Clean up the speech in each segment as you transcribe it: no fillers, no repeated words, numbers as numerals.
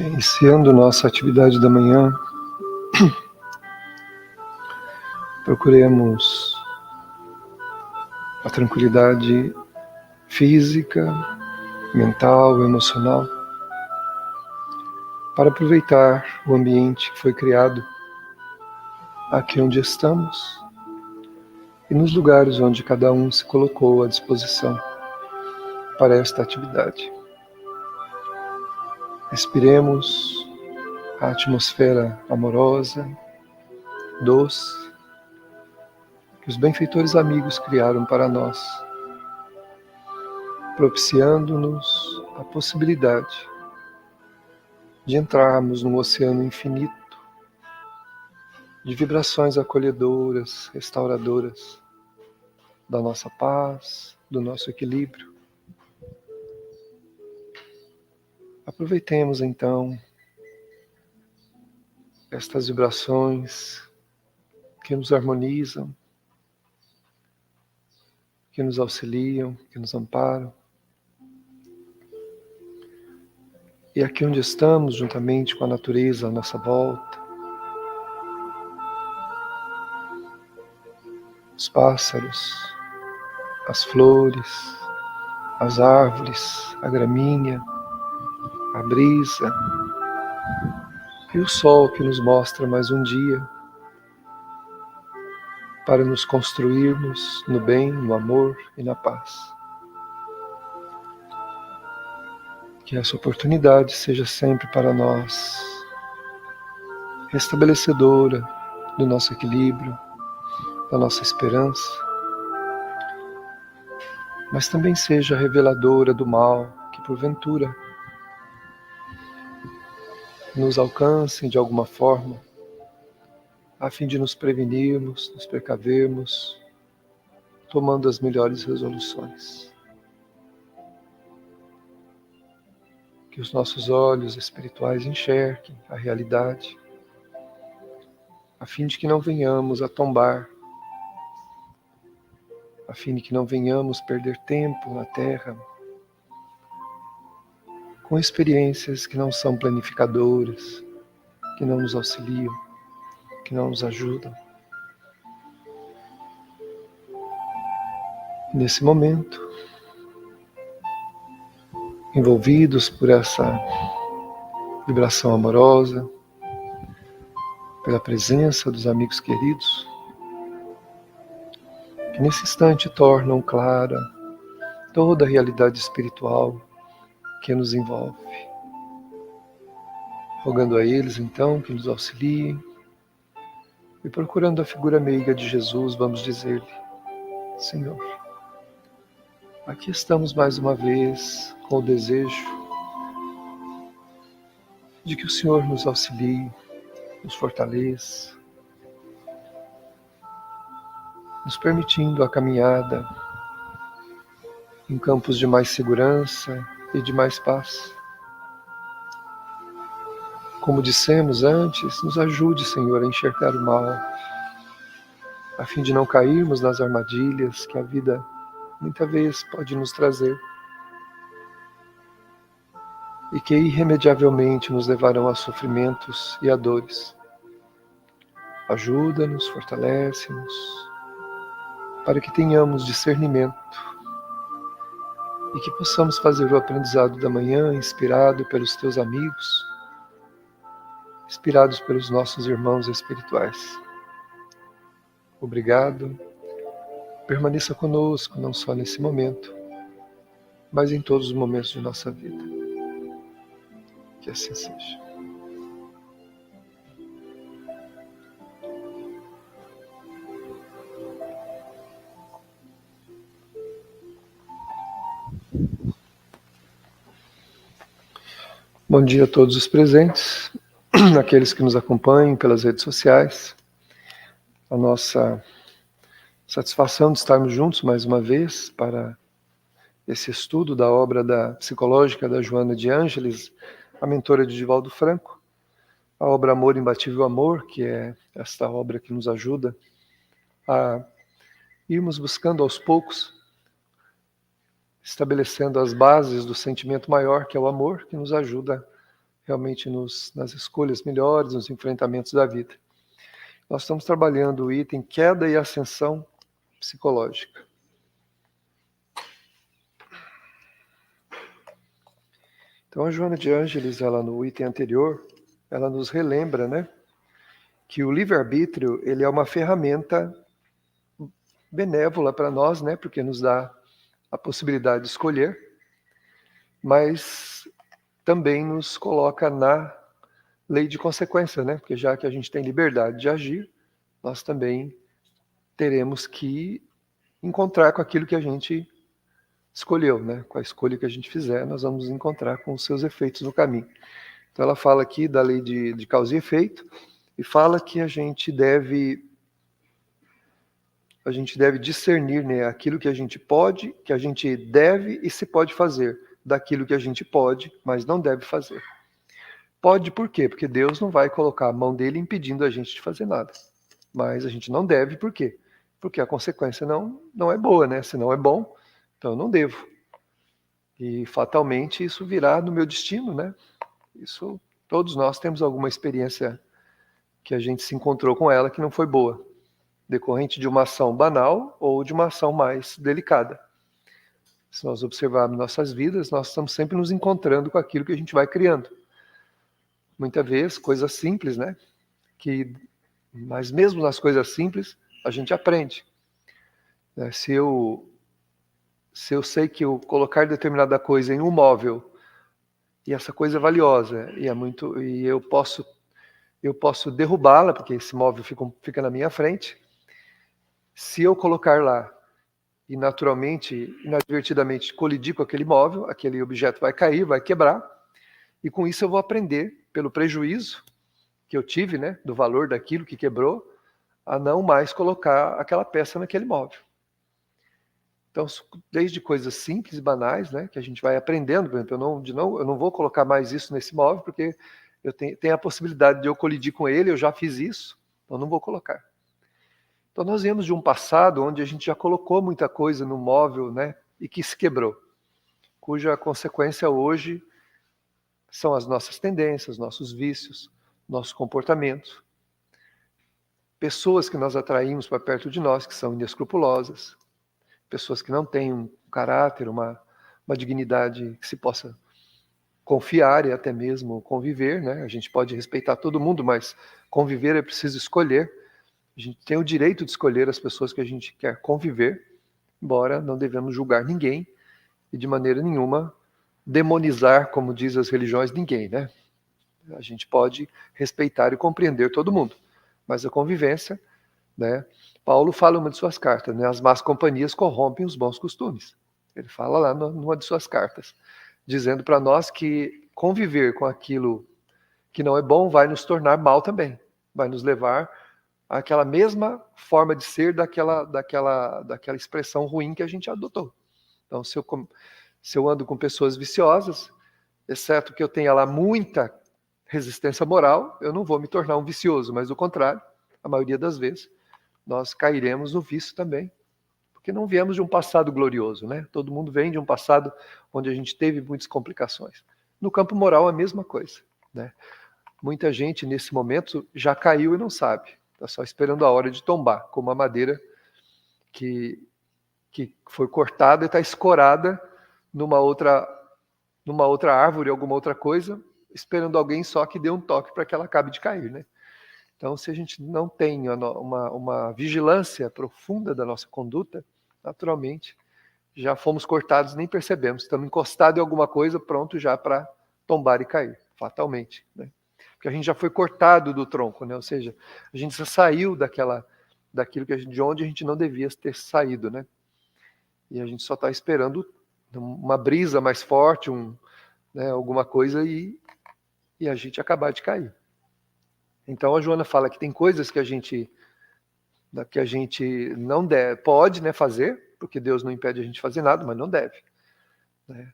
Iniciando nossa atividade da manhã, procuremos a tranquilidade física, mental, emocional, para aproveitar o ambiente que foi criado aqui onde estamos e nos lugares onde cada um se colocou à disposição para esta atividade. Respiremos a atmosfera amorosa, doce, que os benfeitores amigos criaram para nós, propiciando-nos a possibilidade de entrarmos num oceano infinito de vibrações acolhedoras, restauradoras da nossa paz, do nosso equilíbrio. Aproveitemos então estas vibrações que nos harmonizam, que nos auxiliam, que nos amparam. E aqui onde estamos, juntamente com a natureza à nossa volta, os pássaros, as flores, as árvores, a gramínea, a brisa e o sol que nos mostra mais um dia para nos construirmos no bem, no amor e na paz. Que essa oportunidade seja sempre para nós restabelecedora do nosso equilíbrio, da nossa esperança, mas também seja reveladora do mal que porventura nos alcancem de alguma forma, a fim de nos prevenirmos, nos precavermos, tomando as melhores resoluções. Que os nossos olhos espirituais enxerguem a realidade, a fim de que não venhamos a tombar, a fim de que não venhamos perder tempo na Terra, com experiências que não são planificadoras, que não nos auxiliam, que não nos ajudam. Nesse momento, envolvidos por essa vibração amorosa, pela presença dos amigos queridos, que nesse instante tornam clara toda a realidade espiritual que nos envolve. Rogando a eles, então, que nos auxiliem e procurando a figura meiga de Jesus, vamos dizer-lhe: Senhor, aqui estamos mais uma vez com o desejo de que o Senhor nos auxilie, nos fortaleça, nos permitindo a caminhada em campos de mais segurança e de mais paz. Como dissemos antes, nos ajude, Senhor, a enxergar o mal, a fim de não cairmos nas armadilhas que a vida muitas vezes pode nos trazer e que irremediavelmente nos levarão a sofrimentos e a dores. Ajuda-nos, fortalece-nos, para que tenhamos discernimento e que possamos fazer o aprendizado da manhã inspirado pelos teus amigos, inspirados pelos nossos irmãos espirituais. Obrigado. Permaneça conosco, não só nesse momento, mas em todos os momentos de nossa vida. Que assim seja. Bom dia a todos os presentes, aqueles que nos acompanham pelas redes sociais. A nossa satisfação de estarmos juntos mais uma vez para esse estudo da obra psicológica da Joana de Ângeles, a mentora de Divaldo Franco, a obra Amor, Imbatível Amor, que é esta obra que nos ajuda a irmos buscando aos poucos, estabelecendo as bases do sentimento maior, que é o amor, que nos ajuda realmente nas escolhas melhores, nos enfrentamentos da vida. Nós estamos trabalhando o item queda e ascensão psicológica. Então, a Joana de Ângeles, ela no item anterior, ela nos relembra, né, que o livre-arbítrio, ele é uma ferramenta benévola para nós, né, porque nos dá a possibilidade de escolher, mas também nos coloca na lei de consequência, né, porque já que a gente tem liberdade de agir, nós também teremos que encontrar com aquilo que a gente escolheu, né? Com a escolha que a gente fizer, nós vamos encontrar com os seus efeitos no caminho. Então ela fala aqui da lei de causa e efeito e fala que a gente deve discernir, né, aquilo que a gente pode, que a gente deve e se pode fazer, daquilo que a gente pode, mas não deve fazer. Pode por quê? Porque Deus não vai colocar a mão dele impedindo a gente de fazer nada. Mas a gente não deve, por quê? Porque a consequência não é boa, né? Se não é bom, então eu não devo. E fatalmente isso virá no meu destino, né? Isso, todos nós temos alguma experiência que a gente se encontrou com ela que não foi boa, decorrente de uma ação banal ou de uma ação mais delicada. Se nós observarmos nossas vidas, nós estamos sempre nos encontrando com aquilo que a gente vai criando. Muitas vezes, coisas simples, né? Mas mesmo nas coisas simples, a gente aprende. Se eu sei que eu colocar determinada coisa em um móvel e essa coisa é valiosa e eu posso derrubá-la porque esse móvel fica na minha frente. Se eu colocar lá e naturalmente, inadvertidamente colidir com aquele móvel, aquele objeto vai cair, vai quebrar, e com isso eu vou aprender pelo prejuízo que eu tive, né, do valor daquilo que quebrou, a não mais colocar aquela peça naquele móvel. Então, desde coisas simples e banais, né, que a gente vai aprendendo, por exemplo, eu não vou colocar mais isso nesse móvel, porque eu tenho a possibilidade de eu colidir com ele, eu já fiz isso, então não vou colocar. Então, nós viemos de um passado onde a gente já colocou muita coisa no móvel, né, e que se quebrou, cuja consequência hoje são as nossas tendências, nossos vícios, nosso comportamento. Pessoas que nós atraímos para perto de nós, que são inescrupulosas, pessoas que não têm um caráter, uma dignidade que se possa confiar e até mesmo conviver, né? A gente pode respeitar todo mundo, mas conviver é preciso escolher. A gente tem o direito de escolher as pessoas que a gente quer conviver, embora não devemos julgar ninguém e de maneira nenhuma demonizar, como diz as religiões, ninguém, né? A gente pode respeitar e compreender todo mundo, mas a convivência, né? Paulo fala em uma de suas cartas, né? As más companhias corrompem os bons costumes. Ele fala lá numa de suas cartas, dizendo para nós que conviver com aquilo que não é bom vai nos tornar mal também, vai nos levar àquela mesma forma de ser daquela expressão ruim que a gente adotou. Então, se eu ando com pessoas viciosas, exceto que eu tenha lá muita resistência moral, eu não vou me tornar um vicioso, mas o contrário, a maioria das vezes, nós cairemos no vício também, porque não viemos de um passado glorioso, né? Todo mundo vem de um passado onde a gente teve muitas complicações. No campo moral, a mesma coisa, né? Muita gente, nesse momento, já caiu e não sabe. Está só esperando a hora de tombar, como a madeira que foi cortada e está escorada numa outra árvore, alguma outra coisa, esperando alguém só que dê um toque para que ela acabe de cair, né? Então, se a gente não tem uma vigilância profunda da nossa conduta, naturalmente, já fomos cortados, nem percebemos. Estamos encostados em alguma coisa, pronto já para tombar e cair, fatalmente, né? Porque a gente já foi cortado do tronco, né? Ou seja, a gente já saiu daquilo de onde a gente não devia ter saído, né? E a gente só está esperando uma brisa mais forte, né, alguma coisa e a gente acabar de cair. Então a Joana fala que tem coisas que a gente não deve, pode, né, fazer, porque Deus não impede a gente de fazer nada, mas não deve, né?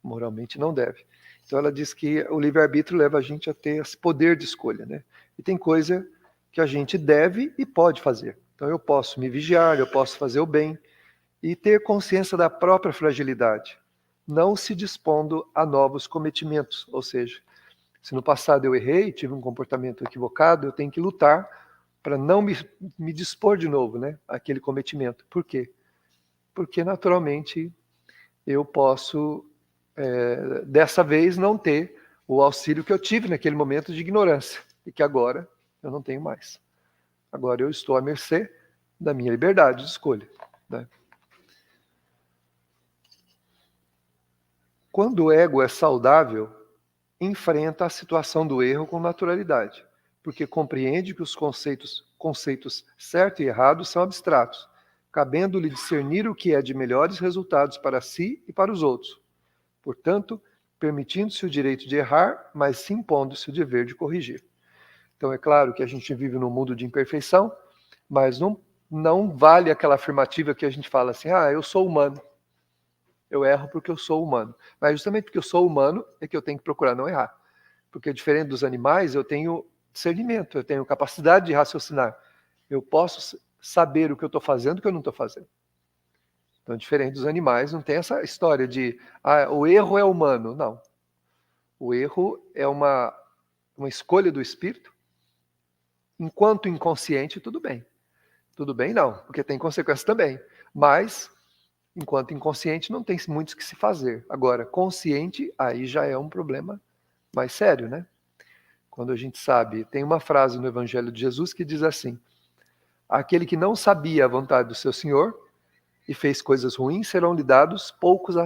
Moralmente não deve. Então ela diz que o livre-arbítrio leva a gente a ter esse poder de escolha, né? E tem coisa que a gente deve e pode fazer. Então eu posso me vigiar, eu posso fazer o bem e ter consciência da própria fragilidade, não se dispondo a novos cometimentos, ou seja, Se no passado eu errei, tive um comportamento equivocado, eu tenho que lutar para não me dispor de novo, né, àquele cometimento. Por quê? Porque naturalmente eu posso, dessa vez, não ter o auxílio que eu tive naquele momento de ignorância, e que agora eu não tenho mais. Agora eu estou à mercê da minha liberdade de escolha, né? Quando o ego é saudável, enfrenta a situação do erro com naturalidade, porque compreende que os conceitos certo e errado são abstratos, cabendo-lhe discernir o que é de melhores resultados para si e para os outros. Portanto, permitindo-se o direito de errar, mas se impondo-se o dever de corrigir. Então, é claro que a gente vive num mundo de imperfeição, mas não vale aquela afirmativa que a gente fala assim, eu sou humano. Eu erro porque eu sou humano. Mas justamente porque eu sou humano é que eu tenho que procurar não errar. Porque diferente dos animais, eu tenho discernimento, eu tenho capacidade de raciocinar. Eu posso saber o que eu estou fazendo e o que eu não estou fazendo. Então, diferente dos animais, não tem essa história de o erro é humano. Não. O erro é uma escolha do espírito. Enquanto inconsciente, tudo bem. Tudo bem, não, porque tem consequências também. Mas enquanto inconsciente, não tem muito o que se fazer. Agora, consciente, aí já é um problema mais sério, né? Quando a gente sabe, tem uma frase no Evangelho de Jesus que diz assim: aquele que não sabia a vontade do seu Senhor e fez coisas ruins, serão-lhe dados poucos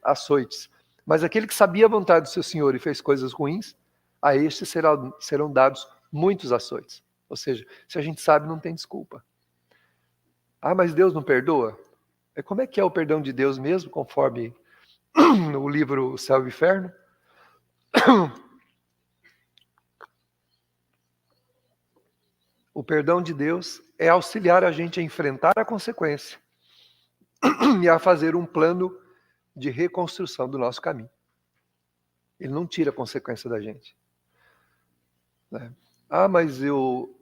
açoites. Mas aquele que sabia a vontade do seu Senhor e fez coisas ruins, a este serão dados muitos açoites. Ou seja, se a gente sabe, não tem desculpa. Mas Deus não perdoa? Como é que é o perdão de Deus mesmo, conforme o livro O Céu e o Inferno? O perdão de Deus é auxiliar a gente a enfrentar a consequência e a fazer um plano de reconstrução do nosso caminho. Ele não tira a consequência da gente, né? Mas eu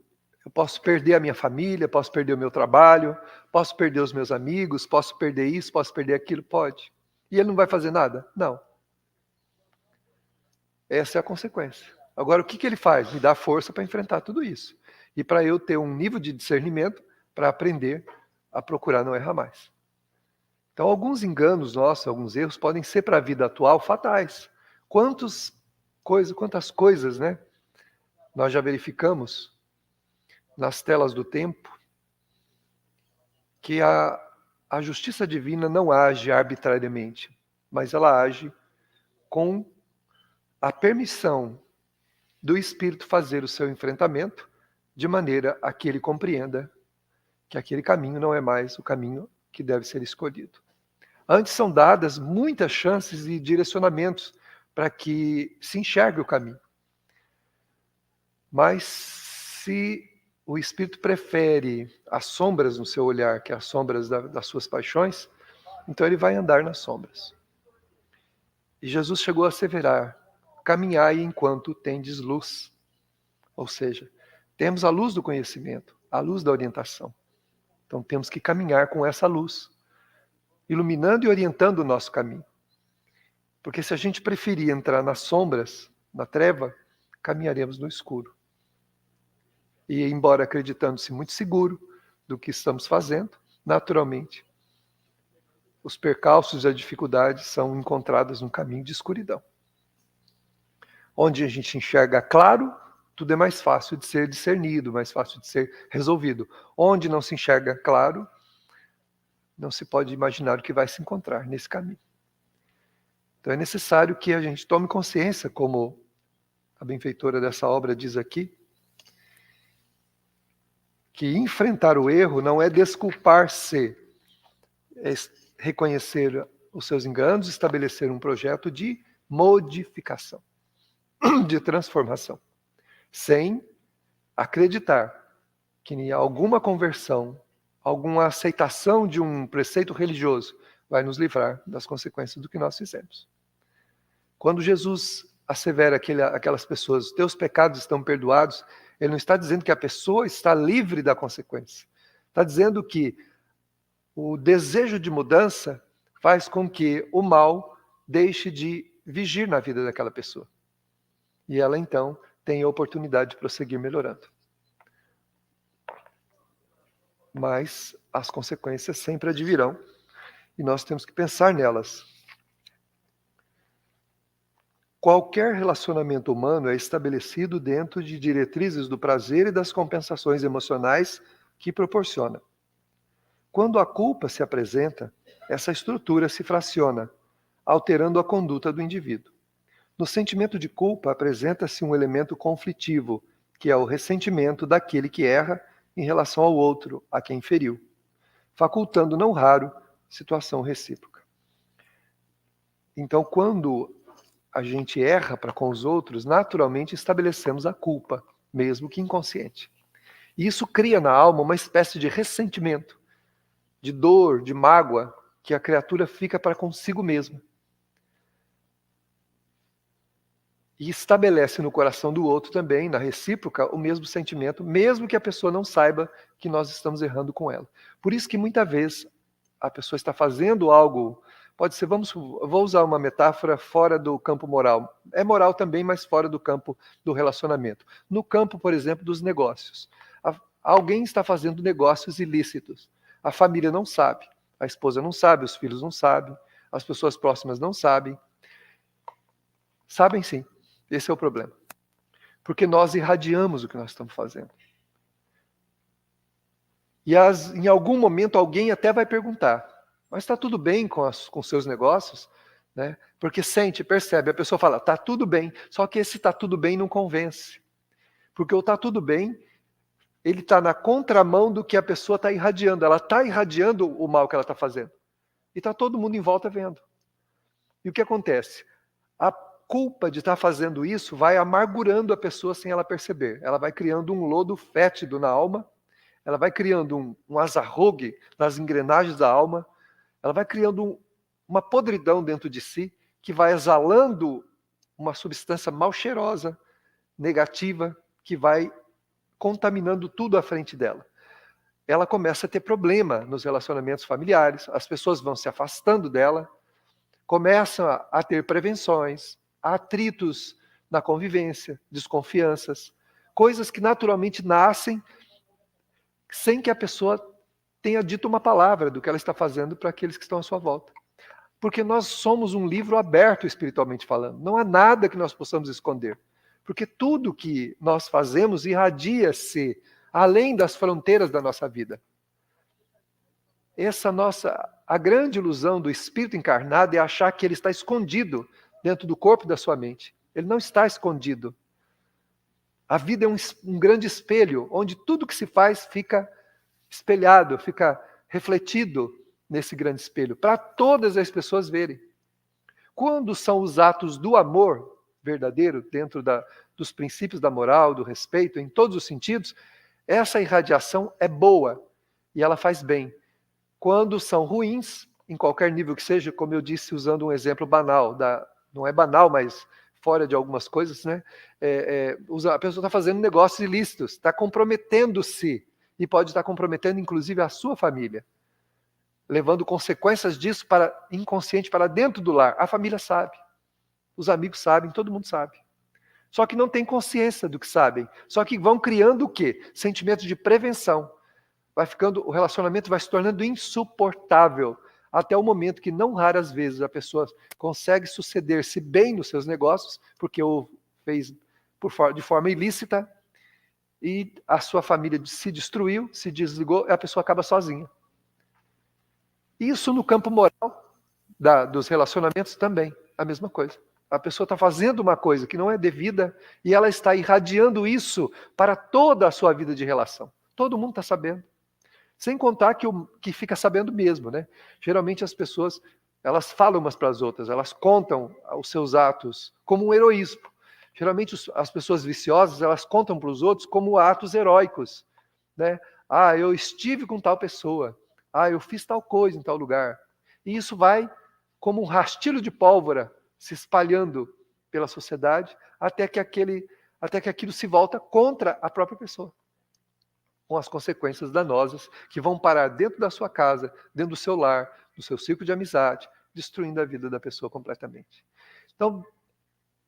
posso perder a minha família, posso perder o meu trabalho, posso perder os meus amigos, posso perder isso, posso perder aquilo. Pode. E ele não vai fazer nada? Não. Essa é a consequência. Agora, o que ele faz? Me dá força para enfrentar tudo isso. E para eu ter um nível de discernimento para aprender a procurar não errar mais. Então, alguns enganos nossos, alguns erros podem ser para a vida atual fatais. Quantas coisas, né, nós já verificamos nas telas do tempo que a justiça divina não age arbitrariamente, mas ela age com a permissão do espírito fazer o seu enfrentamento de maneira a que ele compreenda que aquele caminho não é mais o caminho que deve ser escolhido. Antes são dadas muitas chances e direcionamentos para que se enxergue o caminho. Mas se o espírito prefere as sombras no seu olhar, que é as sombras das suas paixões, então ele vai andar nas sombras. E Jesus chegou a asseverar: caminhai enquanto tendes luz. Ou seja, temos a luz do conhecimento, a luz da orientação. Então temos que caminhar com essa luz, iluminando e orientando o nosso caminho. Porque se a gente preferir entrar nas sombras, na treva, caminharemos no escuro. E embora acreditando-se muito seguro do que estamos fazendo, naturalmente, os percalços e as dificuldades são encontradas num caminho de escuridão. Onde a gente enxerga claro, tudo é mais fácil de ser discernido, mais fácil de ser resolvido. Onde não se enxerga claro, não se pode imaginar o que vai se encontrar nesse caminho. Então é necessário que a gente tome consciência, como a benfeitora dessa obra diz aqui, que enfrentar o erro não é desculpar-se, é reconhecer os seus enganos, estabelecer um projeto de modificação, de transformação, sem acreditar que em alguma conversão, alguma aceitação de um preceito religioso vai nos livrar das consequências do que nós fizemos. Quando Jesus assevera aquelas pessoas, teus pecados estão perdoados, ele não está dizendo que a pessoa está livre da consequência. Está dizendo que o desejo de mudança faz com que o mal deixe de vigir na vida daquela pessoa. E ela, então, tem a oportunidade de prosseguir melhorando. Mas as consequências sempre advirão e nós temos que pensar nelas. Qualquer relacionamento humano é estabelecido dentro de diretrizes do prazer e das compensações emocionais que proporciona. Quando a culpa se apresenta, essa estrutura se fraciona, alterando a conduta do indivíduo. No sentimento de culpa apresenta-se um elemento conflitivo, que é o ressentimento daquele que erra em relação ao outro, a quem feriu, facultando, não raro, situação recíproca. Então, quando a gente erra para com os outros, naturalmente estabelecemos a culpa, mesmo que inconsciente. E isso cria na alma uma espécie de ressentimento, de dor, de mágoa, que a criatura fica para consigo mesma. E estabelece no coração do outro também, na recíproca, o mesmo sentimento, mesmo que a pessoa não saiba que nós estamos errando com ela. Por isso que muitas vezes a pessoa está fazendo algo, pode ser, vou usar uma metáfora fora do campo moral. É moral também, mas fora do campo do relacionamento. No campo, por exemplo, dos negócios. Alguém está fazendo negócios ilícitos. A família não sabe, a esposa não sabe, os filhos não sabem, as pessoas próximas não sabem. Sabem sim. Esse é o problema. Porque nós irradiamos o que nós estamos fazendo. E em algum momento alguém até vai perguntar, mas está tudo bem com seus negócios? Né? Porque sente, percebe, a pessoa fala, está tudo bem, só que esse está tudo bem não convence. Porque o está tudo bem, ele está na contramão do que a pessoa está irradiando. Ela está irradiando o mal que ela está fazendo. E está todo mundo em volta vendo. E o que acontece? A culpa de estar fazendo isso vai amargurando a pessoa sem ela perceber. Ela vai criando um lodo fétido na alma, ela vai criando um azarrogue nas engrenagens da alma, ela vai criando uma podridão dentro de si que vai exalando uma substância mal cheirosa, negativa, que vai contaminando tudo à frente dela. Ela começa a ter problema nos relacionamentos familiares, as pessoas vão se afastando dela, começam a ter prevenções, atritos na convivência, desconfianças, coisas que naturalmente nascem sem que a pessoa tenha dito uma palavra do que ela está fazendo para aqueles que estão à sua volta. Porque nós somos um livro aberto espiritualmente falando. Não há nada que nós possamos esconder. Porque tudo que nós fazemos irradia-se além das fronteiras da nossa vida. A grande ilusão do espírito encarnado é achar que ele está escondido dentro do corpo da sua mente. Ele não está escondido. A vida é um grande espelho, onde tudo que se faz fica espelhado, fica refletido nesse grande espelho, para todas as pessoas verem. Quando são os atos do amor verdadeiro, dentro dos princípios da moral, do respeito, em todos os sentidos, essa irradiação é boa e ela faz bem. Quando são ruins, em qualquer nível que seja, como eu disse, usando um exemplo banal, não é banal, mas fora de algumas coisas, né? A pessoa está fazendo negócios ilícitos, está comprometendo-se, e pode estar comprometendo, inclusive, a sua família, levando consequências disso inconsciente para dentro do lar. A família sabe, os amigos sabem, todo mundo sabe. Só que não tem consciência do que sabem. Só que vão criando o quê? Sentimentos de prevenção. O relacionamento vai se tornando insuportável, até o momento que, não raras vezes, a pessoa consegue suceder-se bem nos seus negócios, porque o fez de forma ilícita, e a sua família se destruiu, se desligou, e a pessoa acaba sozinha. Isso no campo moral dos relacionamentos também, a mesma coisa. A pessoa está fazendo uma coisa que não é devida e ela está irradiando isso para toda a sua vida de relação. Todo mundo está sabendo. Sem contar que fica sabendo mesmo, né? Geralmente as pessoas, elas falam umas para as outras, elas contam os seus atos como um heroísmo. Geralmente as pessoas viciosas, elas contam para os outros como atos heróicos, né? Ah, eu estive com tal pessoa. Ah, eu fiz tal coisa em tal lugar. E isso vai como um rastilho de pólvora se espalhando pela sociedade até que aquilo se volta contra a própria pessoa, com as consequências danosas que vão parar dentro da sua casa, dentro do seu lar, do seu círculo de amizade, destruindo a vida da pessoa completamente. Então,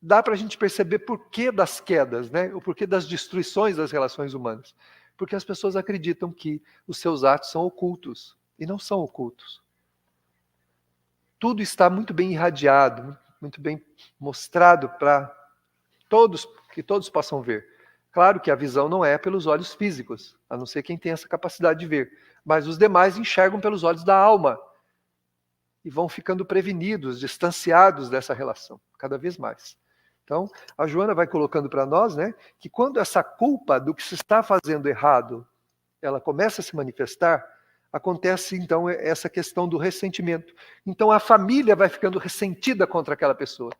dá para a gente perceber por que das quedas, né? O porquê das destruições das relações humanas. Porque as pessoas acreditam que os seus atos são ocultos, e não são ocultos. Tudo está muito bem irradiado, muito bem mostrado para todos, que todos possam ver. Claro que a visão não é pelos olhos físicos, a não ser quem tem essa capacidade de ver. Mas os demais enxergam pelos olhos da alma. E vão ficando prevenidos, distanciados dessa relação, cada vez mais. Então, a Joana vai colocando para nós, né, que quando essa culpa do que se está fazendo errado, ela começa a se manifestar, acontece então essa questão do ressentimento. Então a família vai ficando ressentida contra aquela pessoa.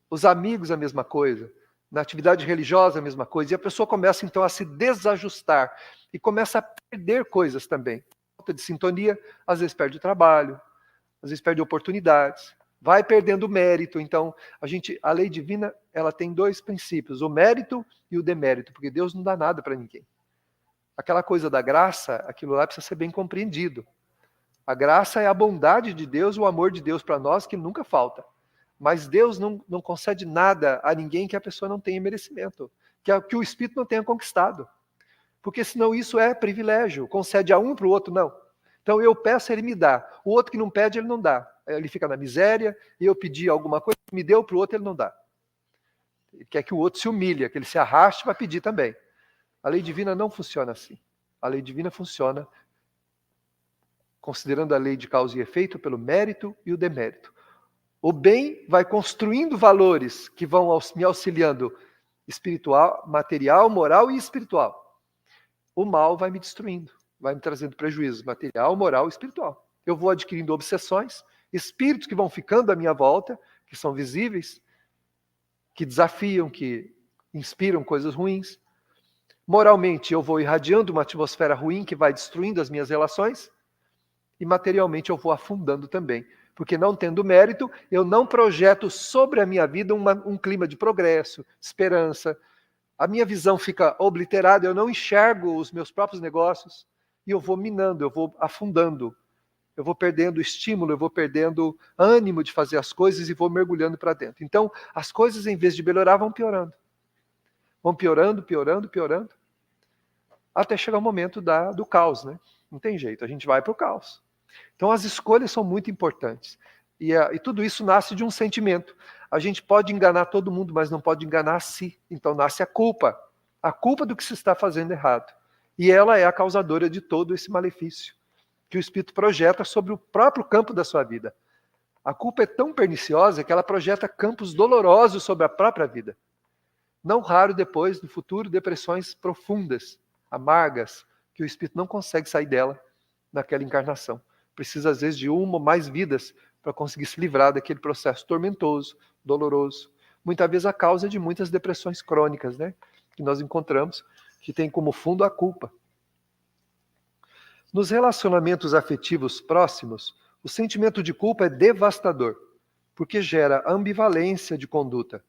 Os amigos a mesma coisa, na atividade religiosa a mesma coisa, e a pessoa começa então a se desajustar e começa a perder coisas também. Falta de sintonia, às vezes perde o trabalho, às vezes perde oportunidades, vai perdendo mérito. Então, a lei divina, ela tem dois princípios, o mérito e o demérito, porque Deus não dá nada para ninguém. Aquela coisa da graça, aquilo lá precisa ser bem compreendido. A graça é a bondade de Deus, o amor de Deus para nós, que nunca falta. Mas Deus não concede nada a ninguém que a pessoa não tenha merecimento, que o Espírito não tenha conquistado. Porque senão isso é privilégio, concede a um para o outro não. Então eu peço, ele me dá. O outro que não pede, ele não dá. Ele fica na miséria, e eu pedi alguma coisa, me deu para o outro, ele não dá. Ele quer que o outro se humilhe, que ele se arraste para pedir também. A lei divina não funciona assim. A lei divina funciona considerando a lei de causa e efeito pelo mérito e o demérito. O bem vai construindo valores que vão me auxiliando espiritual, material, moral e espiritual. O mal vai me destruindo, vai me trazendo prejuízos material, moral e espiritual. Eu vou adquirindo obsessões, espíritos que vão ficando à minha volta, que são visíveis, que desafiam, que inspiram coisas ruins. Moralmente, eu vou irradiando uma atmosfera ruim que vai destruindo as minhas relações. E materialmente, eu vou afundando também. Porque não tendo mérito, eu não projeto sobre a minha vida um clima de progresso, esperança. A minha visão fica obliterada, eu não enxergo os meus próprios negócios. E eu vou minando, eu vou afundando. Eu vou perdendo estímulo, eu vou perdendo ânimo de fazer as coisas e vou mergulhando para dentro. Então, as coisas, em vez de melhorar, vão piorando. Vão piorando, piorando, piorando, até chegar o momento do caos, né? Não tem jeito, a gente vai para o caos. Então as escolhas são muito importantes. E tudo isso nasce de um sentimento. A gente pode enganar todo mundo, mas não pode enganar a si. Então nasce a culpa do que se está fazendo errado. E ela é a causadora de todo esse malefício que o Espírito projeta sobre o próprio campo da sua vida. A culpa é tão perniciosa que ela projeta campos dolorosos sobre a própria vida. Não raro depois, no futuro, depressões profundas, amargas, que o espírito não consegue sair dela naquela encarnação. Precisa, às vezes, de uma ou mais vidas para conseguir se livrar daquele processo tormentoso, doloroso. Muitas vezes a causa de muitas depressões crônicas, né, que nós encontramos, que tem como fundo a culpa. Nos relacionamentos afetivos próximos, o sentimento de culpa é devastador, porque gera ambivalência de conduta.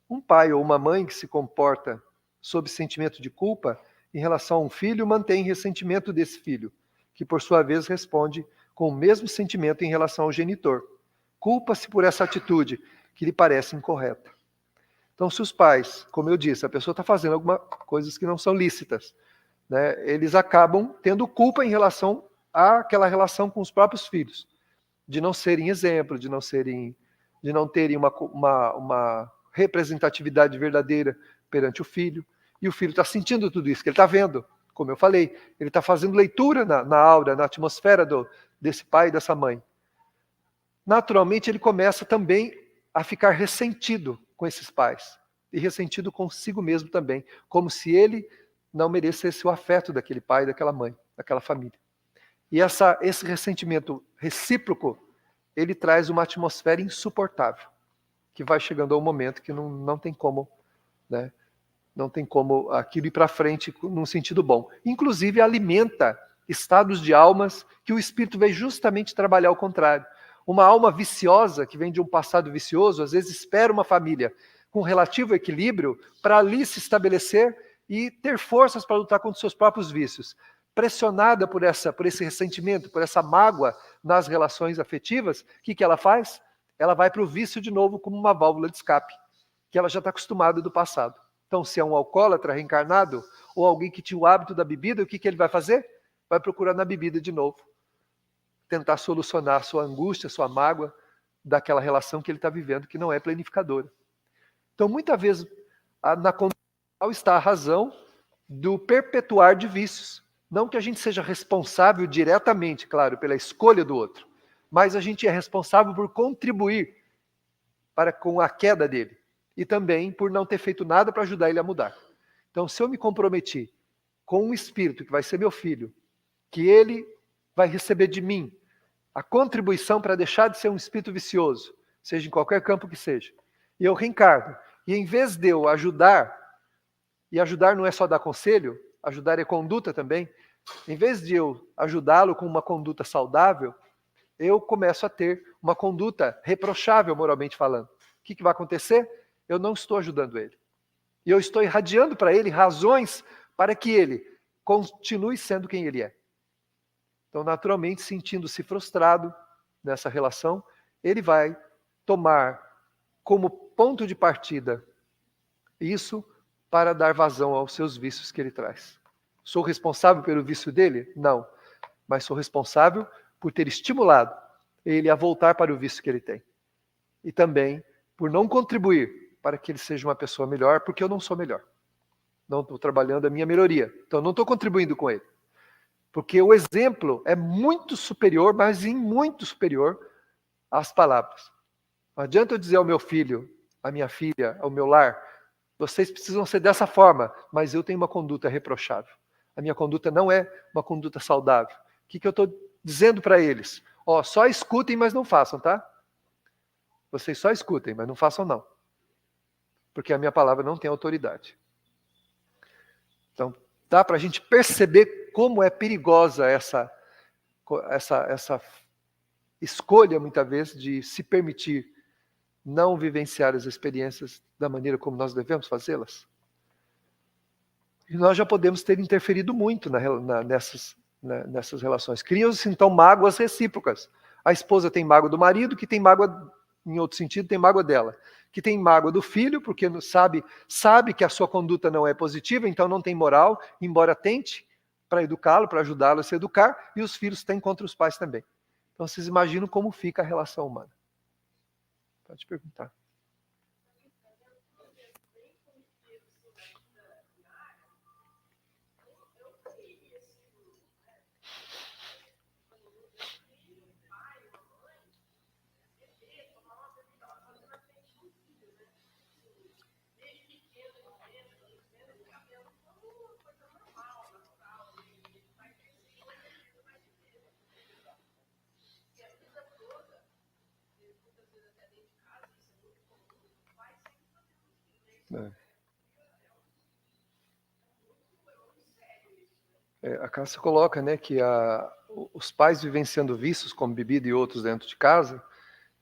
Um pai ou uma mãe que se comporta sob sentimento de culpa em relação a um filho mantém ressentimento desse filho, que por sua vez responde com o mesmo sentimento em relação ao genitor. Culpa-se por essa atitude que lhe parece incorreta. Então, se os pais, como eu disse, a pessoa está fazendo algumas coisas que não são lícitas, né, eles acabam tendo culpa em relação àquela relação com os próprios filhos, de não serem exemplo, de não terem uma representatividade verdadeira perante o filho, e o filho está sentindo tudo isso, que ele está vendo, como eu falei, ele está fazendo leitura na aura, na atmosfera desse pai e dessa mãe. Naturalmente, ele começa também a ficar ressentido com esses pais, e ressentido consigo mesmo também, como se ele não merecesse o afeto daquele pai, daquela mãe, daquela família. E esse ressentimento recíproco, ele traz uma atmosfera insuportável, que vai chegando a um momento que não tem como, né? Não tem como aquilo ir para frente num sentido bom. Inclusive alimenta estados de almas que o espírito veio justamente trabalhar ao contrário. Uma alma viciosa, que vem de um passado vicioso, às vezes espera uma família com relativo equilíbrio para ali se estabelecer e ter forças para lutar contra os seus próprios vícios. Pressionada por esse ressentimento, por essa mágoa nas relações afetivas, o que ela faz? Ela vai para o vício de novo como uma válvula de escape. que ela já está acostumada do passado. Então, se é um alcoólatra reencarnado, ou alguém que tinha o hábito da bebida, o que ele vai fazer? Vai procurar na bebida de novo. Tentar solucionar a sua angústia, a sua mágoa, daquela relação que ele está vivendo, que não é planificadora. Então, muitas vezes, na conduta está a razão do perpetuar de vícios. Não que a gente seja responsável diretamente, claro, pela escolha do outro, mas a gente é responsável por contribuir com a queda dele. E também por não ter feito nada para ajudar ele a mudar. Então, se eu me comprometi com um espírito que vai ser meu filho, que ele vai receber de mim a contribuição para deixar de ser um espírito vicioso, seja em qualquer campo que seja, e eu reencarno, e em vez de eu ajudar, e ajudar não é só dar conselho, ajudar é conduta também, em vez de eu ajudá-lo com uma conduta saudável, eu começo a ter uma conduta reprochável, moralmente falando. O que vai acontecer? Eu não estou ajudando ele. E eu estou irradiando para ele razões para que ele continue sendo quem ele é. Então, naturalmente, sentindo-se frustrado nessa relação, ele vai tomar como ponto de partida isso para dar vazão aos seus vícios que ele traz. Sou responsável pelo vício dele? Não. Mas sou responsável por ter estimulado ele a voltar para o vício que ele tem. E também por não contribuir para que ele seja uma pessoa melhor, porque eu não sou melhor. Não estou trabalhando a minha melhoria. Então, não estou contribuindo com ele. Porque o exemplo é muito superior, mas em muito superior às palavras. Não adianta eu dizer ao meu filho, à minha filha, ao meu lar, vocês precisam ser dessa forma, mas eu tenho uma conduta reprochável. A minha conduta não é uma conduta saudável. O que eu estou dizendo para eles? Só escutem, mas não façam, tá? Vocês só escutem, mas não façam não. Porque a minha palavra não tem autoridade. Então, dá para a gente perceber como é perigosa essa escolha, muitas vezes, de se permitir não vivenciar as experiências da maneira como nós devemos fazê-las. E nós já podemos ter interferido muito nessas relações. Criam-se, então, mágoas recíprocas. A esposa tem mágoa do marido, que tem mágoa, em outro sentido, tem mágoa dela. Que tem mágoa do filho, porque sabe que a sua conduta não é positiva, então não tem moral, embora tente para educá-lo, para ajudá-lo a se educar, e os filhos têm contra os pais também. Então, vocês imaginam como fica a relação humana. Pode perguntar. A Cássia coloca, né, que os pais vivenciando vícios como bebida e outros dentro de casa,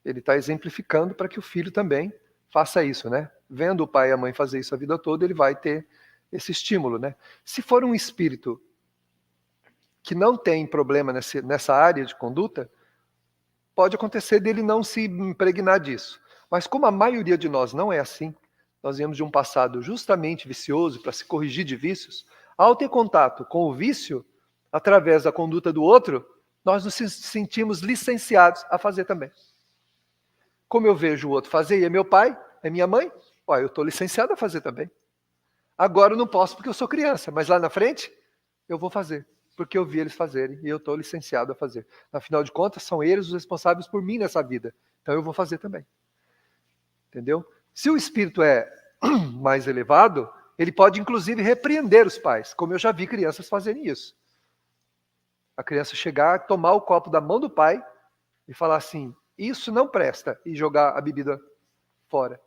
ele está exemplificando para que o filho também faça isso, né? Vendo o pai e a mãe fazer isso a vida toda, ele vai ter esse estímulo, né? Se for um espírito que não tem problema nessa área de conduta, pode acontecer dele não se impregnar disso. Mas como a maioria de nós não é assim, nós viemos de um passado justamente vicioso para se corrigir de vícios, ao ter contato com o vício, através da conduta do outro, nós nos sentimos licenciados a fazer também. Como eu vejo o outro fazer, e é meu pai, é minha mãe, eu estou licenciado a fazer também. Agora eu não posso porque eu sou criança, mas lá na frente eu vou fazer, porque eu vi eles fazerem e eu estou licenciado a fazer. Afinal de contas, são eles os responsáveis por mim nessa vida, então eu vou fazer também. Entendeu? Se o espírito é mais elevado, ele pode inclusive repreender os pais, como eu já vi crianças fazerem isso. A criança chegar, tomar o copo da mão do pai e falar assim, isso não presta, e jogar a bebida fora.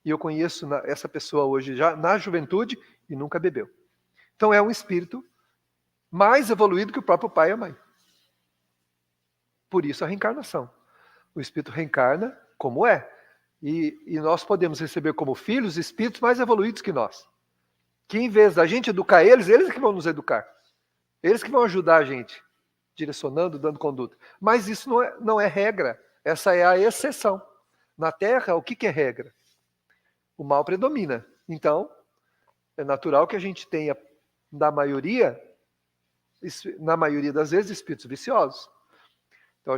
E eu conheço essa pessoa hoje já na juventude e nunca bebeu. Então é um espírito mais evoluído que o próprio pai e a mãe. Por isso a reencarnação. O espírito reencarna como é. E nós podemos receber como filhos espíritos mais evoluídos que nós. Que em vez da gente educar eles que vão nos educar. Eles que vão ajudar a gente, direcionando, dando conduta. Mas isso não é regra. Essa é a exceção. Na Terra, o que é regra? o mal predomina. Então, é natural que a gente tenha, na maioria das vezes, espíritos viciosos. Então,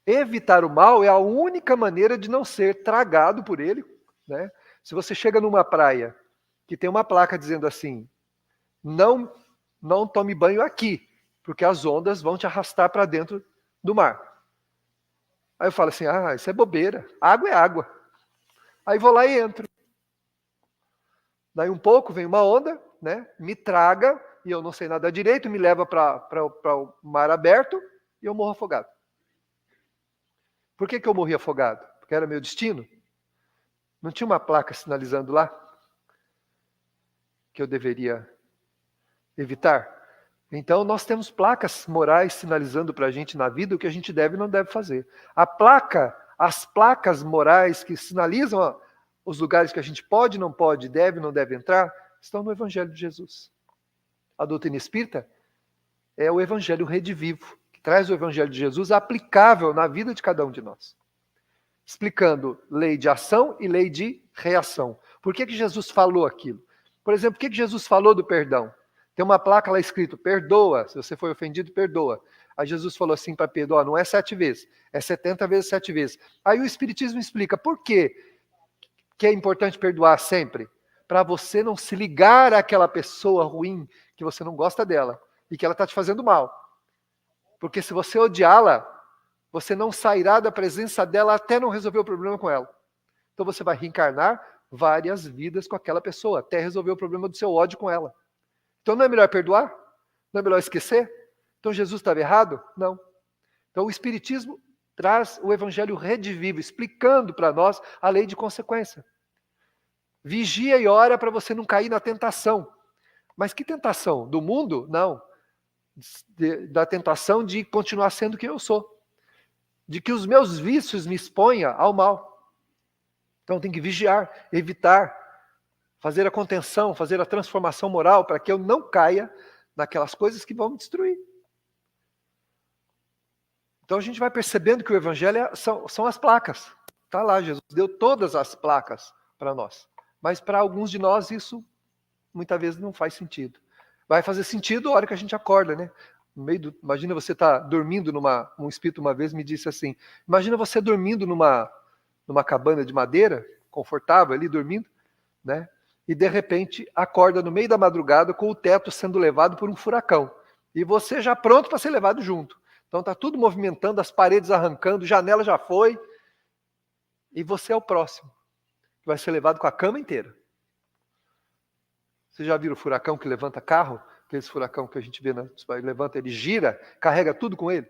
evitar o mal é a única maneira de não ser tragado por ele, né? Se você chega numa praia que tem uma placa dizendo assim, não tome banho aqui, porque as ondas vão te arrastar para dentro do mar. Aí eu falo assim, isso é bobeira, água é água. Aí vou lá e entro. Daí um pouco vem uma onda, né? Me traga, e eu não sei nadar direito, me leva para o mar aberto e eu morro afogado. Por que eu morri afogado? Porque era meu destino? Não tinha uma placa sinalizando lá que eu deveria evitar? Então, nós temos placas morais sinalizando para a gente na vida o que a gente deve e não deve fazer. As placas morais que sinalizam os lugares que a gente pode, não pode, deve, não deve entrar, estão no Evangelho de Jesus. A doutrina espírita é o Evangelho redivivo, que traz o Evangelho de Jesus aplicável na vida de cada um de nós. Explicando lei de ação e lei de reação. Por que Jesus falou aquilo? Por exemplo, por que Jesus falou do perdão? Tem uma placa lá escrito, perdoa, se você foi ofendido, perdoa. Aí Jesus falou assim para Pedro, não é 7 vezes, é 70 vezes 7 vezes. Aí o Espiritismo explica por quê que é importante perdoar sempre. Para você não se ligar àquela pessoa ruim, que você não gosta dela, e que ela está te fazendo mal. Porque se você odiá-la, você não sairá da presença dela até não resolver o problema com ela. Então você vai reencarnar várias vidas com aquela pessoa, até resolver o problema do seu ódio com ela. Então não é melhor perdoar? Não é melhor esquecer? Então Jesus estava errado? Não. Então o Espiritismo traz o Evangelho redivivo, explicando para nós a lei de consequência. Vigia e ora para você não cair na tentação. Mas que tentação? Do mundo? Não. Da tentação de continuar sendo quem eu sou. De que os meus vícios me exponham ao mal. Então tem que vigiar, evitar, fazer a contenção, fazer a transformação moral para que eu não caia naquelas coisas que vão me destruir. Então a gente vai percebendo que o Evangelho são as placas. Está lá, Jesus deu todas as placas para nós. Mas para alguns de nós isso muitas vezes não faz sentido. Vai fazer sentido a hora que a gente acorda, né? Imagina você estar dormindo um espírito uma vez me disse assim, imagina você dormindo numa cabana de madeira, confortável ali, dormindo, né? E de repente acorda no meio da madrugada com o teto sendo levado por um furacão. E você já pronto para ser levado junto. Então está tudo movimentando, as paredes arrancando, janela já foi. E você é o próximo, que vai ser levado com a cama inteira. Vocês já viram o furacão que levanta carro? Aqueles furacão que a gente vê, levanta, ele gira, carrega tudo com ele.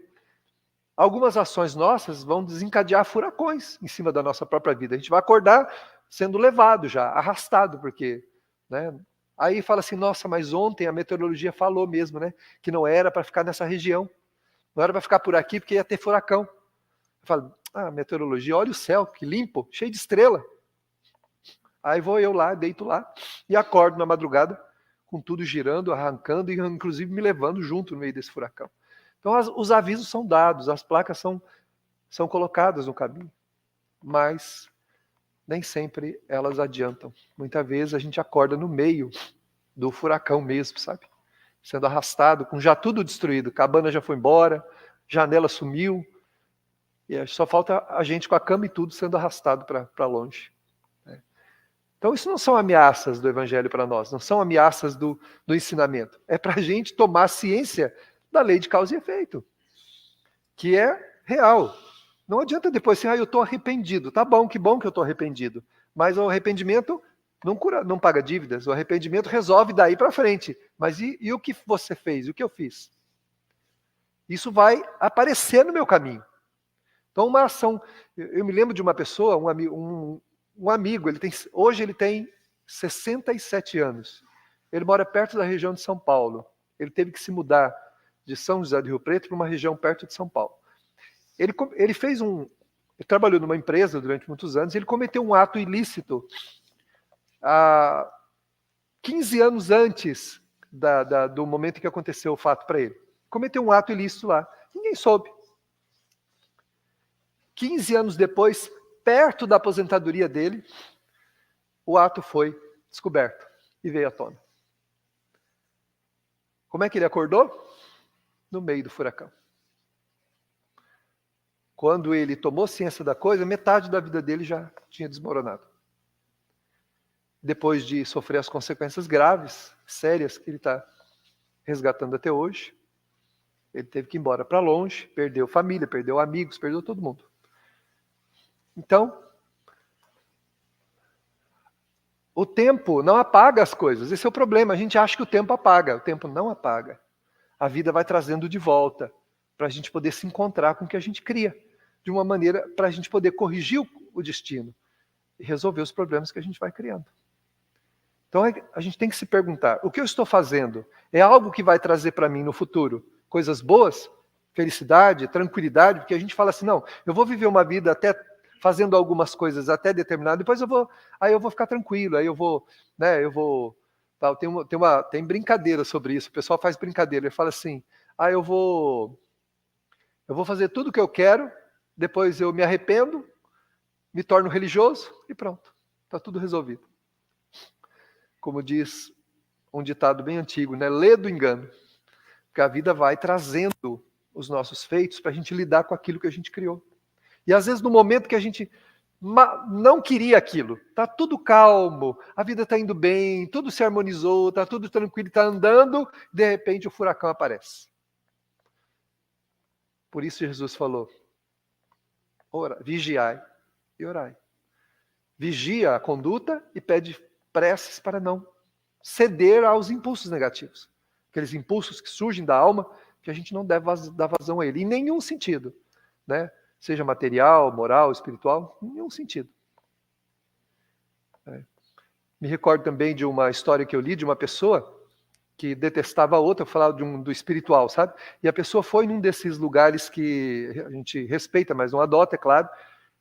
Algumas ações nossas vão desencadear furacões em cima da nossa própria vida. A gente vai acordar sendo levado já, arrastado, porque... né? Aí fala assim, nossa, mas ontem a meteorologia falou mesmo, né? Que não era para ficar nessa região. Não era para ficar por aqui, porque ia ter furacão. Eu falo, meteorologia, olha o céu, que limpo, cheio de estrela. Aí vou eu lá, deito lá, e acordo na madrugada, com tudo girando, arrancando, e inclusive me levando junto no meio desse furacão. Então os avisos são dados, as placas são colocadas no caminho, mas nem sempre elas adiantam. Muitas vezes a gente acorda no meio do furacão mesmo, sabe? Sendo arrastado, com já tudo destruído, cabana já foi embora, janela sumiu, e só falta a gente com a cama e tudo sendo arrastado para longe. Então isso não são ameaças do Evangelho para nós, não são ameaças do ensinamento. É para a gente tomar ciência da lei de causa e efeito, que é real. Não adianta depois assim, eu estou arrependido. Tá bom que eu estou arrependido. Mas o arrependimento não paga dívidas, o arrependimento resolve daí para frente. Mas e o que você fez? O que eu fiz? Isso vai aparecer no meu caminho. Então uma ação... Eu me lembro de uma pessoa, um amigo, hoje ele tem 67 anos. Ele mora perto da região de São Paulo. Ele teve que se mudar de São José do Rio Preto para uma região perto de São Paulo. Ele trabalhou numa empresa durante muitos anos, e ele cometeu um ato ilícito 15 anos antes do momento em que aconteceu o fato para ele. Cometeu um ato ilícito lá. Ninguém soube. 15 anos depois, perto da aposentadoria dele, o ato foi descoberto e veio à tona. Como é que ele acordou? No meio do furacão. Quando ele tomou ciência da coisa, metade da vida dele já tinha desmoronado. Depois de sofrer as consequências graves, sérias, que ele está resgatando até hoje, ele teve que ir embora para longe, perdeu família, perdeu amigos, perdeu todo mundo. Então, o tempo não apaga as coisas. Esse é o problema. A gente acha que o tempo apaga. O tempo não apaga. A vida vai trazendo de volta para a gente poder se encontrar com o que a gente cria. De uma maneira para a gente poder corrigir o destino e resolver os problemas que a gente vai criando. Então a gente tem que se perguntar, o que eu estou fazendo é algo que vai trazer para mim no futuro coisas boas, felicidade, tranquilidade, porque a gente fala assim, não, eu vou viver uma vida até fazendo algumas coisas até determinado, depois eu vou ficar tranquilo, aí eu vou, tal, tem brincadeira sobre isso, o pessoal faz brincadeira, ele fala assim, eu vou fazer tudo o que eu quero, depois eu me arrependo, me torno religioso e pronto, está tudo resolvido. Como diz um ditado bem antigo, né? Lê do engano. Porque a vida vai trazendo os nossos feitos para a gente lidar com aquilo que a gente criou. E às vezes no momento que a gente não queria aquilo, está tudo calmo, a vida está indo bem, tudo se harmonizou, está tudo tranquilo, está andando, de repente o furacão aparece. Por isso Jesus falou, vigiai e orai. Vigia a conduta e pede preces para não ceder aos impulsos negativos. Aqueles impulsos que surgem da alma, que a gente não deve dar vazão a ele, em nenhum sentido. Né? Seja material, moral, espiritual, em nenhum sentido. Me recordo também de uma história que eu li de uma pessoa que detestava a outra, eu falava do espiritual, sabe? E a pessoa foi num desses lugares que a gente respeita, mas não adota, é claro,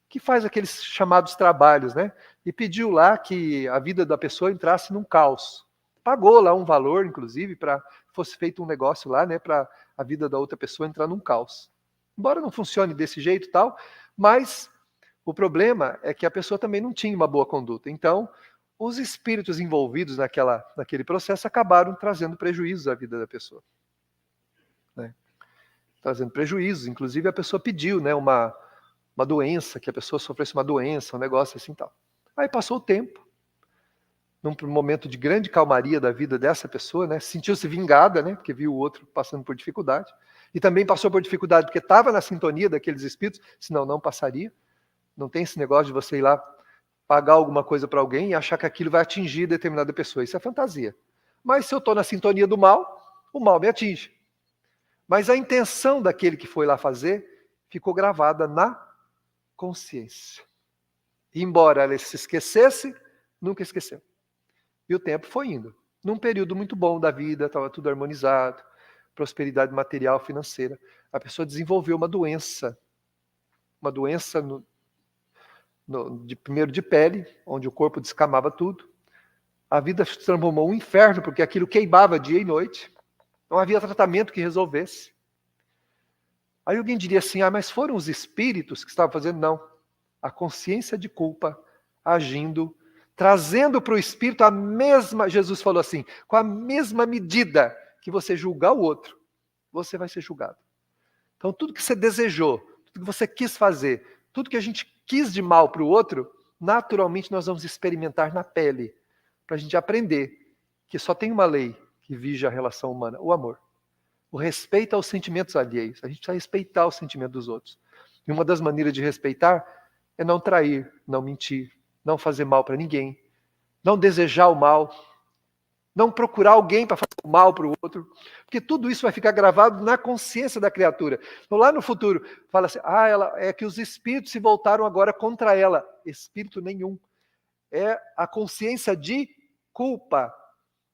que faz aqueles chamados trabalhos, né? E pediu lá que a vida da pessoa entrasse num caos. Pagou lá um valor, inclusive, para fosse feito um negócio lá, né? Para a vida da outra pessoa entrar num caos. Embora não funcione desse jeito e tal, mas o problema é que a pessoa também não tinha uma boa conduta. Então, os espíritos envolvidos naquele processo acabaram trazendo prejuízos à vida da pessoa. Né? Trazendo prejuízos. Inclusive, a pessoa pediu, né, uma doença, que a pessoa sofresse uma doença, um negócio assim e tal. Aí passou o tempo, num momento de grande calmaria da vida dessa pessoa, né, sentiu-se vingada, né, porque viu o outro passando por dificuldade, e também passou por dificuldade porque estava na sintonia daqueles espíritos, senão não passaria. Não tem esse negócio de você ir lá pagar alguma coisa para alguém e achar que aquilo vai atingir determinada pessoa. Isso é fantasia. Mas se eu estou na sintonia do mal, o mal me atinge. Mas a intenção daquele que foi lá fazer ficou gravada na consciência. E embora ela se esquecesse, nunca esqueceu. E o tempo foi indo. Num período muito bom da vida, estava tudo harmonizado, prosperidade material, financeira. A pessoa desenvolveu uma doença primeiro de pele, onde o corpo descamava tudo. A vida se transformou um inferno, porque aquilo queimava dia e noite. Não havia tratamento que resolvesse. Aí alguém diria assim, mas foram os espíritos que estavam fazendo? Não. A consciência de culpa agindo, trazendo para o espírito a mesma, Jesus falou assim, com a mesma medida que você julgar o outro, você vai ser julgado. Então tudo que você desejou, tudo que você quis fazer, tudo que a gente quis de mal para o outro, naturalmente nós vamos experimentar na pele, para a gente aprender que só tem uma lei que vige a relação humana, o amor. O respeito aos sentimentos alheios. A gente precisa respeitar o sentimento dos outros. E uma das maneiras de respeitar é não trair, não mentir, não fazer mal para ninguém, não desejar o mal, não procurar alguém para fazer o mal para o outro, porque tudo isso vai ficar gravado na consciência da criatura. Então lá no futuro, fala assim, é que os espíritos se voltaram agora contra ela. Espírito nenhum. É a consciência de culpa.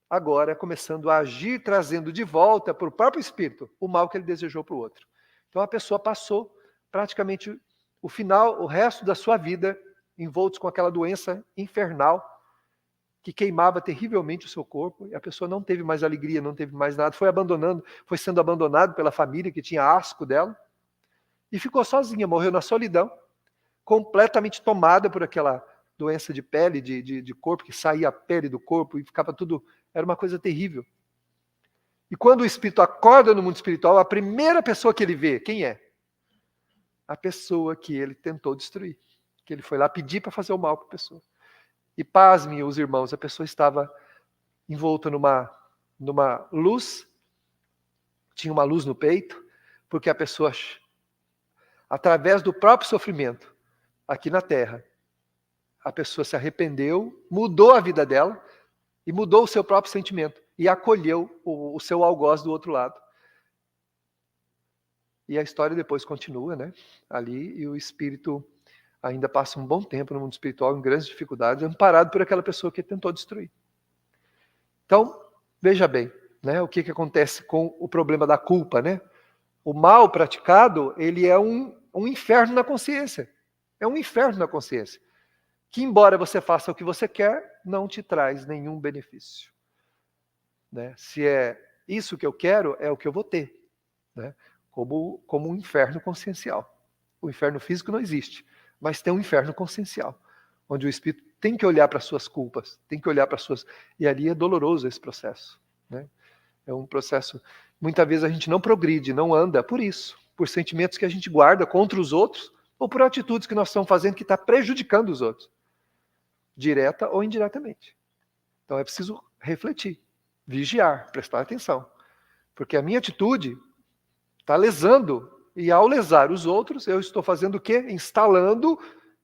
Agora começando a agir, trazendo de volta para o próprio espírito o mal que ele desejou para o outro. Então a pessoa passou praticamente o resto da sua vida envoltos com aquela doença infernal que queimava terrivelmente o seu corpo, e a pessoa não teve mais alegria, não teve mais nada, foi sendo abandonado pela família que tinha asco dela, e ficou sozinha, morreu na solidão, completamente tomada por aquela doença de pele, de corpo, que saía a pele do corpo e ficava tudo... Era uma coisa terrível. E quando o espírito acorda no mundo espiritual, a primeira pessoa que ele vê, quem é? A pessoa que ele tentou destruir. Que ele foi lá pedir para fazer o mal para a pessoa. E pasmem os irmãos, a pessoa estava envolta numa luz, tinha uma luz no peito, porque a pessoa, através do próprio sofrimento, aqui na Terra, a pessoa se arrependeu, mudou a vida dela, e mudou o seu próprio sentimento, e acolheu o seu algoz do outro lado. E a história depois continua, né? Ali, e o espírito ainda passa um bom tempo no mundo espiritual, em grandes dificuldades, amparado por aquela pessoa que tentou destruir. Então, veja bem, né, o que acontece com o problema da culpa, né? O mal praticado, ele é um inferno na consciência. É um inferno na consciência. Que, embora você faça o que você quer, não te traz nenhum benefício. Né? Se é isso que eu quero, é o que eu vou ter. Né? Como um inferno consciencial. O inferno físico não existe, mas tem um inferno consciencial, onde o espírito tem que olhar para as suas culpas, tem que olhar para as suas... E ali é doloroso esse processo. Né? É um processo... Muitas vezes a gente não progride, não anda por isso, por sentimentos que a gente guarda contra os outros, ou por atitudes que nós estamos fazendo que está prejudicando os outros, direta ou indiretamente. Então é preciso refletir, vigiar, prestar atenção, porque a minha atitude está lesando, e ao lesar os outros, eu estou fazendo o quê? Instalando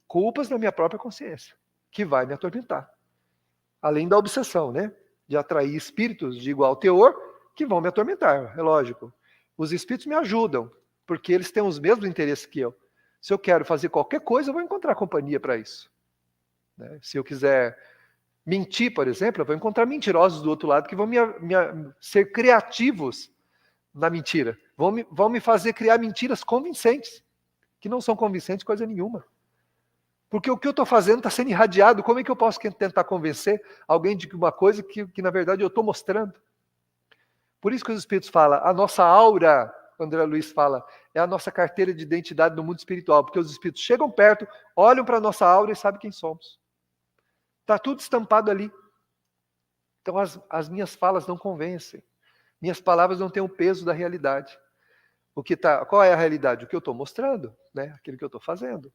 culpas na minha própria consciência, que vai me atormentar. Além da obsessão, né? De atrair espíritos de igual teor, que vão me atormentar, é lógico. Os espíritos me ajudam, porque eles têm os mesmos interesses que eu. Se eu quero fazer qualquer coisa, eu vou encontrar companhia para isso. Né? Se eu quiser mentir, por exemplo, eu vou encontrar mentirosos do outro lado que vão ser criativos na mentira. Vão me fazer criar mentiras convincentes, que não são convincentes coisa nenhuma. Porque o que eu estou fazendo está sendo irradiado. Como é que eu posso tentar convencer alguém de uma coisa que na verdade, eu estou mostrando? Por isso que os espíritos falam, a nossa aura, André Luiz fala, é a nossa carteira de identidade no mundo espiritual. Porque os espíritos chegam perto, olham para a nossa aura e sabem quem somos. Está tudo estampado ali. Então as minhas falas não convencem. Minhas palavras não têm o peso da realidade. Qual é a realidade? O que eu estou mostrando, né? Aquilo que eu estou fazendo.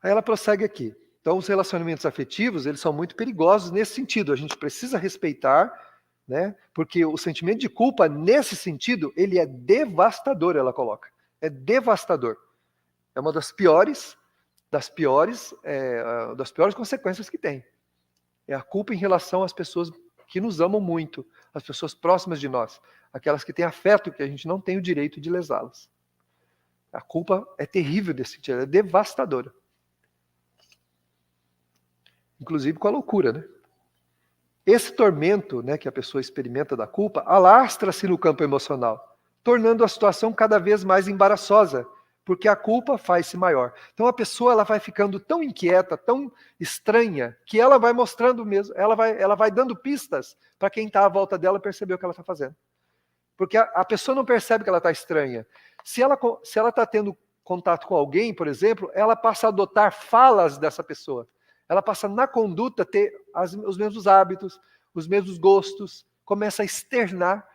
Aí ela prossegue aqui. Então, os relacionamentos afetivos, eles são muito perigosos nesse sentido. A gente precisa respeitar, né? Porque o sentimento de culpa, nesse sentido, ele é devastador, ela coloca. É devastador. É uma das piores consequências que tem. É a culpa em relação às pessoas que nos amam muito, as pessoas próximas de nós, aquelas que têm afeto que a gente não tem o direito de lesá-las. A culpa é terrível desse sentido, é devastadora. Inclusive com a loucura, né? Esse tormento, né, que a pessoa experimenta da culpa, alastra-se no campo emocional, tornando a situação cada vez mais embaraçosa, porque a culpa faz-se maior. Então a pessoa ela vai ficando tão inquieta, tão estranha, que ela vai mostrando mesmo, ela vai dando pistas para quem está à volta dela perceber o que ela está fazendo. Porque a pessoa não percebe que ela está estranha. Se ela está tendo contato com alguém, por exemplo, ela passa a adotar falas dessa pessoa. Ela passa na conduta a ter os mesmos hábitos, os mesmos gostos, começa a externar,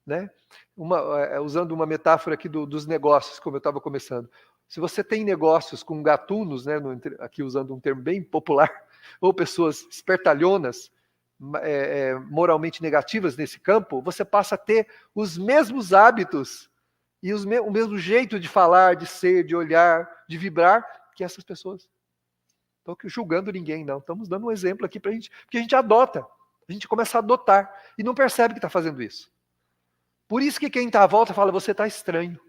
né? Usando uma metáfora aqui dos negócios, como eu estava começando. Se você tem negócios com gatunos, né, aqui usando um termo bem popular, ou pessoas espertalhonas, moralmente negativas nesse campo, você passa a ter os mesmos hábitos e o mesmo jeito de falar, de ser, de olhar, de vibrar que essas pessoas. Estou julgando ninguém, não. Estamos dando um exemplo aqui para a gente, porque a gente adota, a gente começa a adotar e não percebe que está fazendo isso. Por isso que quem está à volta fala, você está estranho.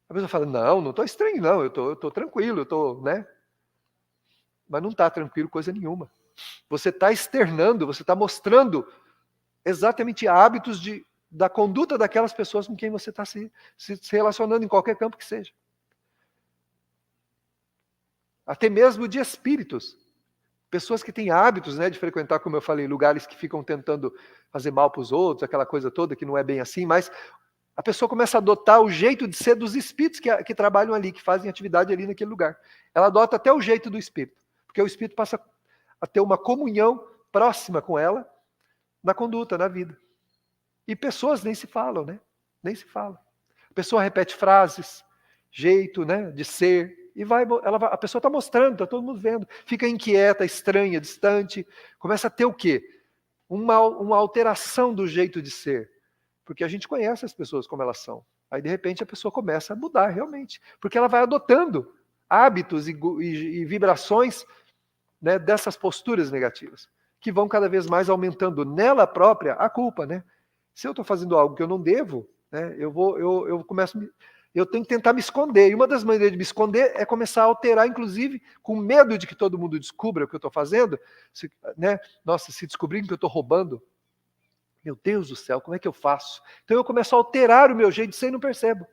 A pessoa fala, não estou estranho, não, eu estou tranquilo, eu estou, né? Mas não está tranquilo coisa nenhuma. Você está externando, você está mostrando exatamente hábitos da conduta daquelas pessoas com quem você está se relacionando em qualquer campo que seja. Até mesmo de espíritos. Pessoas que têm hábitos, né, de frequentar, como eu falei, lugares que ficam tentando fazer mal para os outros, aquela coisa toda que não é bem assim, mas A pessoa começa a adotar o jeito de ser dos espíritos que trabalham ali, que fazem atividade ali naquele lugar. Ela adota até o jeito do espírito, porque o espírito passa a ter uma comunhão próxima com ela na conduta, na vida. E pessoas nem se falam, né? Nem se falam. A pessoa repete frases, jeito, né, de ser, e a pessoa está mostrando, está todo mundo vendo. Fica inquieta, estranha, distante. Começa a ter o quê? Uma alteração do jeito de ser. Porque a gente conhece as pessoas como elas são. Aí, de repente, a pessoa começa a mudar realmente. Porque ela vai adotando hábitos e vibrações, né, dessas posturas negativas, que vão cada vez mais aumentando nela própria a culpa, né? Se eu estou fazendo algo que eu não devo, né, eu tenho que tentar me esconder. E uma das maneiras de me esconder é começar a alterar, inclusive, com medo de que todo mundo descubra o que eu estou fazendo. Né? Nossa, se descobrirem que eu estou roubando, meu Deus do céu, como é que eu faço? Então eu começo a alterar o meu jeito de ser e não percebo.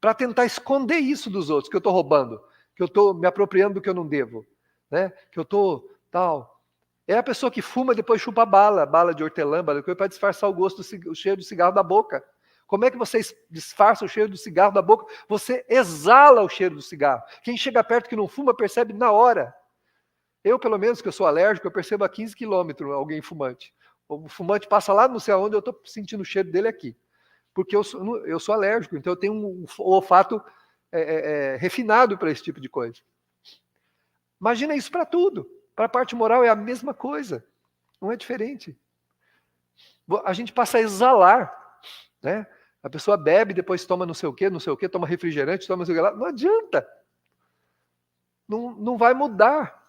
Para tentar esconder isso dos outros, que eu estou roubando, que eu estou me apropriando do que eu não devo, né? Que eu estou tal. É a pessoa que fuma e depois chupa bala de hortelã, para disfarçar o cheiro do cigarro da boca. Como é que você disfarça o cheiro do cigarro da boca? Você exala o cheiro do cigarro. Quem chega perto que não fuma percebe na hora. Eu, pelo menos, que eu sou alérgico, eu percebo a 15 quilômetros alguém fumante. O fumante passa lá, não sei aonde, eu estou sentindo o cheiro dele aqui. Porque eu sou alérgico, então eu tenho um olfato refinado para esse tipo de coisa. Imagina isso para tudo. Para a parte moral é a mesma coisa. Não é diferente. A gente passa a exalar, né? A pessoa bebe, depois toma não sei o quê, toma refrigerante, toma não sei o que lá. Não adianta. Não vai mudar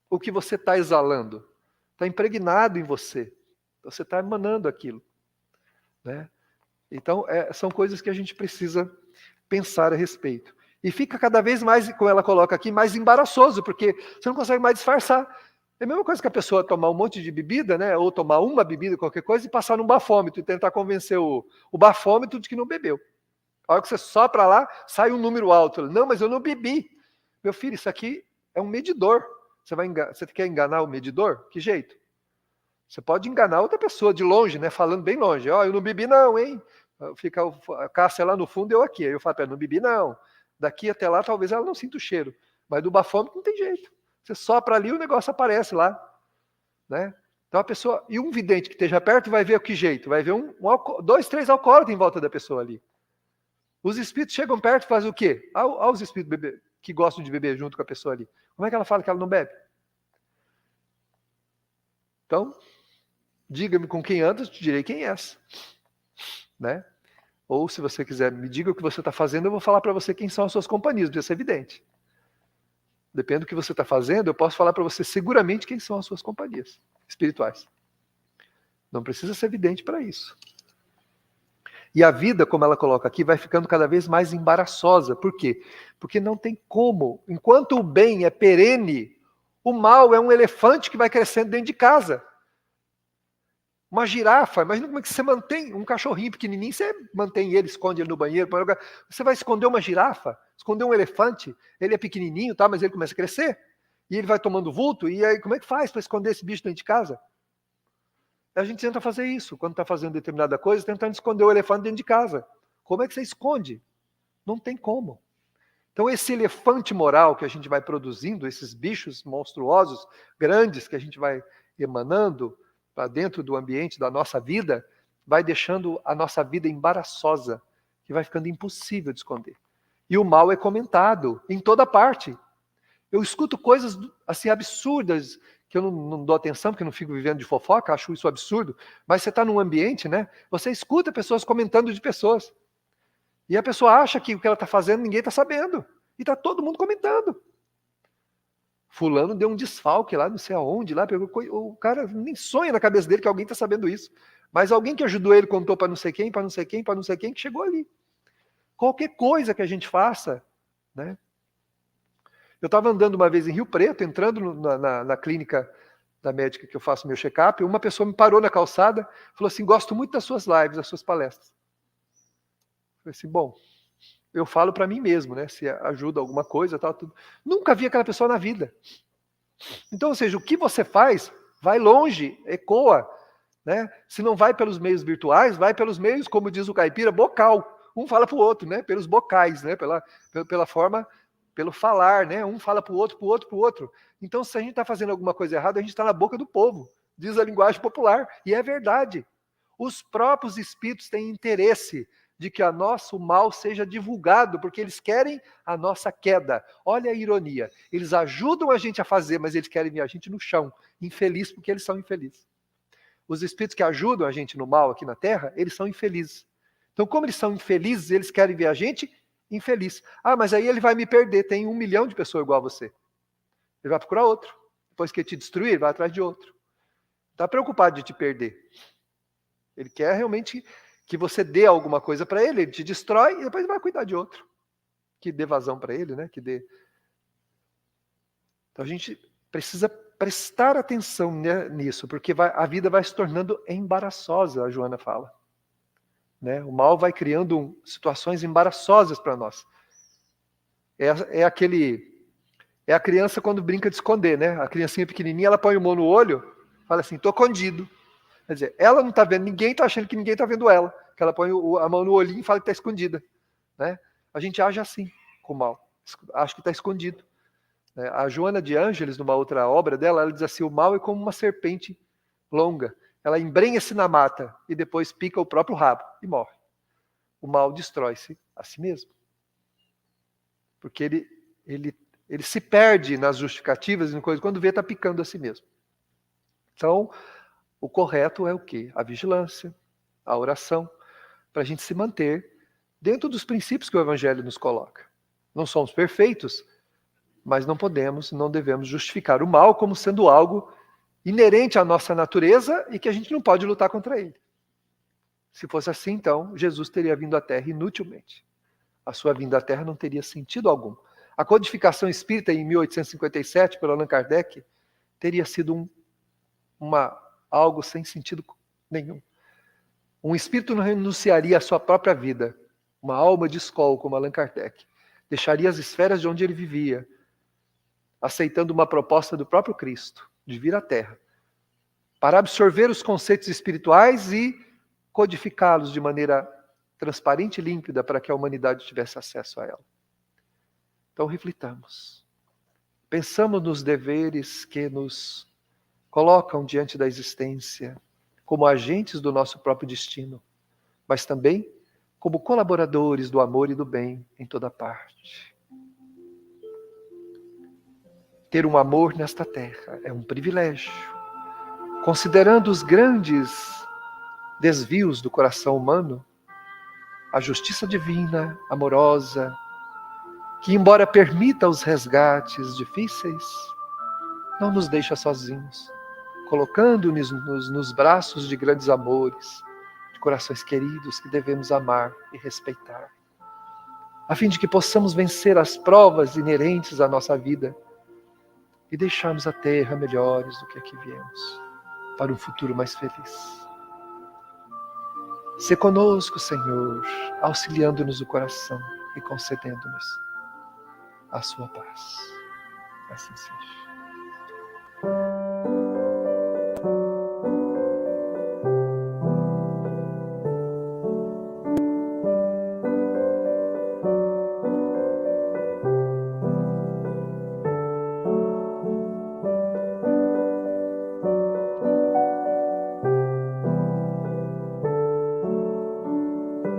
o que você está exalando. Está impregnado em você. Você está emanando aquilo, né? Então, são coisas que a gente precisa pensar a respeito. E fica cada vez mais, como ela coloca aqui, mais embaraçoso, porque você não consegue mais disfarçar. É a mesma coisa que a pessoa tomar um monte de bebida, né? Ou tomar uma bebida, qualquer coisa, e passar num bafômetro e tentar convencer o bafômetro de que não bebeu. A hora que você sopra lá, sai um número alto. Não, mas eu não bebi. Meu filho, isso aqui é um medidor. Você quer enganar o medidor? Que jeito? Você pode enganar outra pessoa de longe, né? Falando bem longe. Ó, eu não bebi não, hein? Fica a Cássia lá no fundo, eu aqui. Aí eu falo, não bebi não. Daqui até lá, talvez ela não sinta o cheiro. Mas do bafômetro não tem jeito. Você sopra ali, o negócio aparece lá, né? Então a pessoa... E um vidente que esteja perto vai ver o que jeito? Vai ver 2, 3 alcoólatras em volta da pessoa ali. Os espíritos chegam perto e fazem o quê? Olha os espíritos que gostam de beber junto com a pessoa ali. Como é que ela fala que ela não bebe? Então... diga-me com quem andas, te direi quem és. Né? Ou se você quiser, me diga o que você está fazendo, eu vou falar para você quem são as suas companhias, precisa ser evidente. Depende do que você está fazendo, eu posso falar para você seguramente quem são as suas companhias espirituais. Não precisa ser evidente para isso. E a vida, como ela coloca aqui, vai ficando cada vez mais embaraçosa. Por quê? Porque não tem como. Enquanto o bem é perene, o mal é um elefante que vai crescendo dentro de casa. Uma girafa, imagina como é que você mantém um cachorrinho pequenininho, você mantém ele, esconde ele no banheiro, você vai esconder uma girafa, esconder um elefante, ele é pequenininho, tá, mas ele começa a crescer, e ele vai tomando vulto, e aí como é que faz para esconder esse bicho dentro de casa? A gente tenta fazer isso, quando está fazendo determinada coisa, tentando esconder o elefante dentro de casa. Como é que você esconde? Não tem como. Então esse elefante moral que a gente vai produzindo, esses bichos monstruosos, grandes, que a gente vai emanando, para dentro do ambiente da nossa vida, vai deixando a nossa vida embaraçosa, que vai ficando impossível de esconder. E o mal é comentado em toda parte. Eu escuto coisas assim absurdas, que eu não dou atenção, porque eu não fico vivendo de fofoca, acho isso absurdo, mas você está num ambiente, né? Você escuta pessoas comentando de pessoas. E a pessoa acha que o que ela está fazendo ninguém está sabendo. E está todo mundo comentando. Fulano deu um desfalque lá, não sei aonde, lá, o cara nem sonha na cabeça dele que alguém está sabendo isso. Mas alguém que ajudou ele contou para não sei quem, para não sei quem, para não sei quem, que chegou ali. Qualquer coisa que a gente faça, né? Eu estava andando uma vez em Rio Preto, entrando na clínica da médica que eu faço meu check-up, uma pessoa me parou na calçada, falou assim, gosto muito das suas lives, das suas palestras. Eu falei assim, bom, eu falo para mim mesmo, né? Se ajuda alguma coisa, tal, tudo. Nunca vi aquela pessoa na vida. Então, ou seja, o que você faz vai longe, ecoa, né? Se não vai pelos meios virtuais, vai pelos meios, como diz o caipira, bocal. Um fala para o outro, né? Pelos bocais, né? Pela forma, pelo falar, né? Um fala para o outro, para o outro, para o outro. Então, se a gente está fazendo alguma coisa errada, a gente está na boca do povo, diz a linguagem popular. E é verdade. Os próprios espíritos têm interesse de que o nosso mal seja divulgado, porque eles querem a nossa queda. Olha a ironia. Eles ajudam a gente a fazer, mas eles querem ver a gente no chão, infeliz, porque eles são infelizes. Os espíritos que ajudam a gente no mal aqui na Terra, eles são infelizes. Então, como eles são infelizes, eles querem ver a gente infeliz. Ah, mas aí ele vai me perder. Tem 1 milhão de pessoas igual a você. Ele vai procurar outro. Depois que ele te destruir, ele vai atrás de outro. Está preocupado de te perder. Ele quer realmente que você dê alguma coisa para ele, ele te destrói e depois ele vai cuidar de outro. Que dê vazão para ele, né? Então a gente precisa prestar atenção nisso, porque a vida vai se tornando embaraçosa, a Joana fala. Né? O mal vai criando situações embaraçosas para nós. É a criança quando brinca de esconder, né? A criancinha pequenininha, ela põe o mão no olho, fala assim, tô escondido. Quer dizer, ela não está vendo ninguém, está achando que ninguém está vendo ela. Que ela põe a mão no olhinho e fala que está escondida. Né? A gente age assim com o mal. Acho que está escondido. A Joana de Ângeles, numa outra obra dela, ela diz assim, o mal é como uma serpente longa. Ela embrenha-se na mata e depois pica o próprio rabo e morre. O mal destrói-se a si mesmo. Porque ele se perde nas justificativas e coisas, quando vê, está picando a si mesmo. Então, o correto é o quê? A vigilância, a oração, para a gente se manter dentro dos princípios que o Evangelho nos coloca. Não somos perfeitos, mas não podemos, não devemos justificar o mal como sendo algo inerente à nossa natureza e que a gente não pode lutar contra ele. Se fosse assim, então, Jesus teria vindo à Terra inutilmente. A sua vinda à Terra não teria sentido algum. A codificação espírita, em 1857, pelo Allan Kardec, teria sido algo sem sentido nenhum. Um espírito não renunciaria à sua própria vida. Uma alma de escola, como Allan Kardec, deixaria as esferas de onde ele vivia, aceitando uma proposta do próprio Cristo, de vir à Terra, para absorver os conceitos espirituais e codificá-los de maneira transparente e límpida para que a humanidade tivesse acesso a ela. Então reflitamos. Pensamos nos deveres que nos colocam diante da existência, como agentes do nosso próprio destino, mas também como colaboradores do amor e do bem em toda parte. Ter um amor nesta terra é um privilégio. Considerando os grandes desvios do coração humano, a justiça divina, amorosa, que embora permita os resgates difíceis, não nos deixa sozinhos, colocando-nos nos braços de grandes amores, de corações queridos que devemos amar e respeitar, a fim de que possamos vencer as provas inerentes à nossa vida e deixarmos a terra melhores do que aqui viemos, para um futuro mais feliz. Se conosco, Senhor, auxiliando-nos o coração e concedendo-nos a sua paz. Assim seja.